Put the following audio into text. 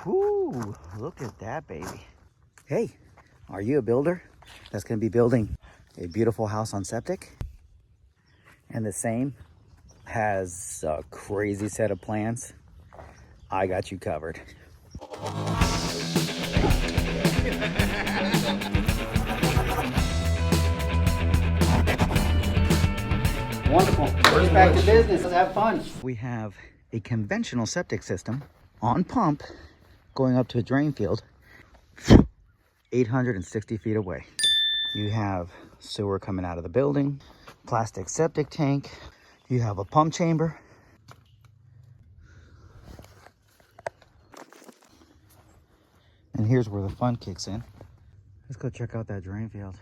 Whoo, look at that baby. Hey, are you a builder that's gonna be building a beautiful house on septic? And the same has a crazy set of plans? I got you covered. Wonderful. First back to business. Let's have fun. We have a conventional septic system on pump going up to a drain field 860 feet away. You have sewer coming out of the building, plastic septic tank. You have a pump chamber. And here's where the fun kicks in. Let's go check out that drain field.